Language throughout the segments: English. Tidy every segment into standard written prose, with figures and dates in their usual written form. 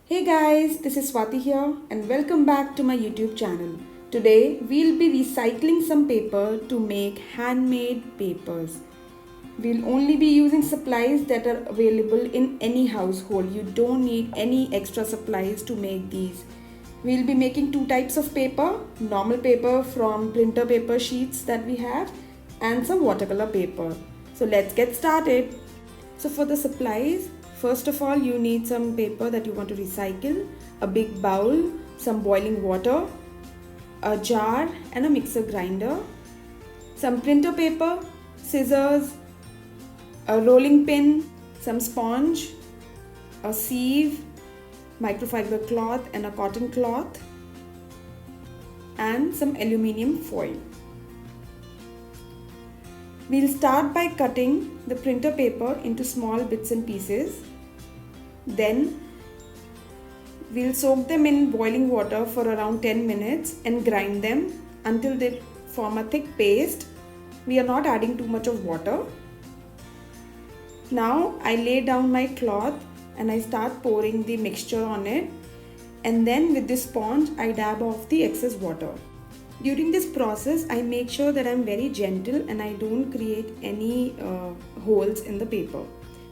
Hey guys, this is Swati here and welcome back to my YouTube channel. Today we'll be recycling some paper to make handmade papers. We'll only be using supplies that are available in any household. You don't need any extra supplies to make these. We'll be making two types of paper, normal paper from printer paper sheets that we have and some watercolor paper. So let's get started. So for the supplies, first of all you need some paper that you want to recycle, a big bowl, some boiling water, a jar and a mixer grinder, some printer paper, scissors, a rolling pin, some sponge, a sieve, microfiber cloth and a cotton cloth, and some aluminium foil. We'll start by cutting the printer paper into small bits and pieces. Then we'll soak them in boiling water for around 10 minutes and grind them until they form a thick paste. We are not adding too much of water. Now I lay down my cloth and I start pouring the mixture on it, and then with this sponge I dab off the excess water. During this process, I make sure that I'm very gentle and I don't create any holes in the paper.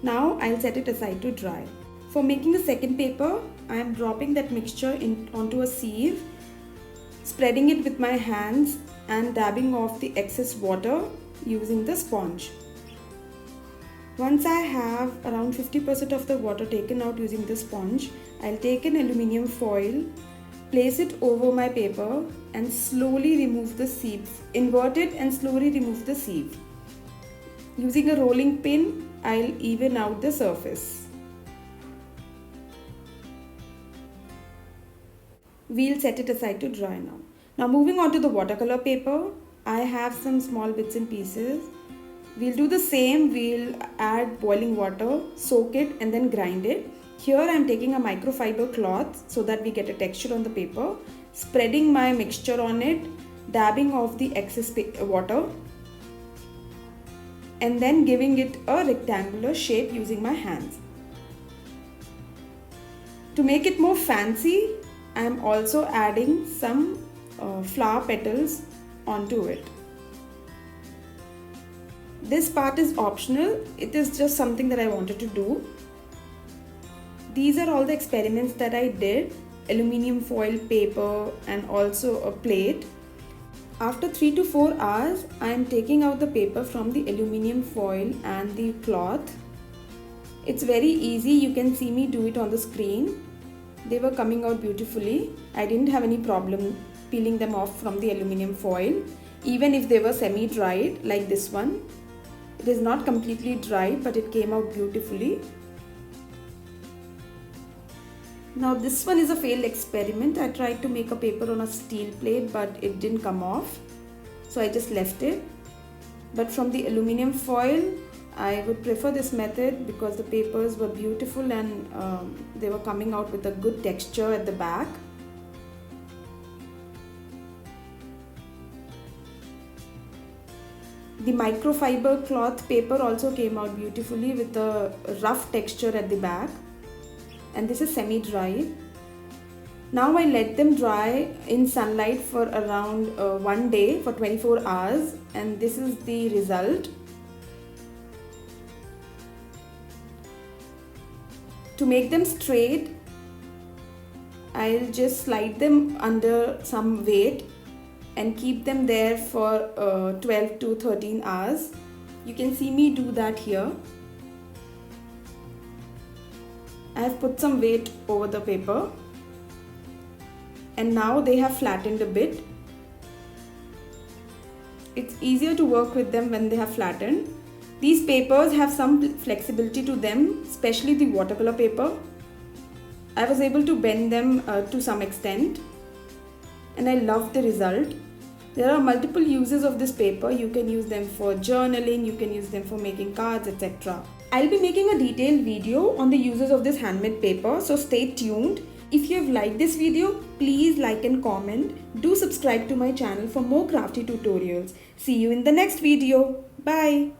Now I'll set it aside to dry. For making the second paper, I am dropping that mixture onto a sieve, spreading it with my hands and dabbing off the excess water using the sponge. Once I have around 50% of the water taken out using the sponge, I'll take an aluminium foil, place it over my paper and slowly remove the sieve. Invert it and slowly remove the sieve. Using a rolling pin, I'll even out the surface. We'll set it aside to dry now. Now moving on to the watercolor paper, I have some small bits and pieces. We'll do the same. We'll add boiling water, soak it and then grind it. Here I am taking a microfiber cloth so that we get a texture on the paper, spreading my mixture on it, dabbing off the excess water and then giving it a rectangular shape using my hands. To make it more fancy, I am also adding some flower petals onto it. This part is optional, it is just something that I wanted to do. These are all the experiments that I did: aluminium foil, paper and also a plate. After 3 to 4 hours, I am taking out the paper from the aluminium foil and the cloth. It's very easy, you can see me do it on the screen. They were coming out beautifully. I didn't have any problem peeling them off from the aluminium foil, even if they were semi-dried like this one. It is not completely dry, but it came out beautifully. Now this one is a failed experiment. I tried to make a paper on a steel plate, but it didn't come off, so I just left it. But from the aluminium foil, I would prefer this method because the papers were beautiful and they were coming out with a good texture at the back. The microfiber cloth paper also came out beautifully with a rough texture at the back, and this is semi-dry. Now I let them dry in sunlight for around 1 day for 24 hours, and this is the result. To make them straight, I'll just slide them under some weight and keep them there for 12 to 13 hours. You can see me do that here. I have put some weight over the paper and now they have flattened a bit. It's easier to work with them when they have flattened. These papers have some flexibility to them, especially the watercolor paper. I was able to bend them to some extent and I love the result. There are multiple uses of this paper. You can use them for journaling, you can use them for making cards, etc. I'll be making a detailed video on the uses of this handmade paper, so stay tuned. If you have liked this video, please like and comment. Do subscribe to my channel for more crafty tutorials. See you in the next video. Bye.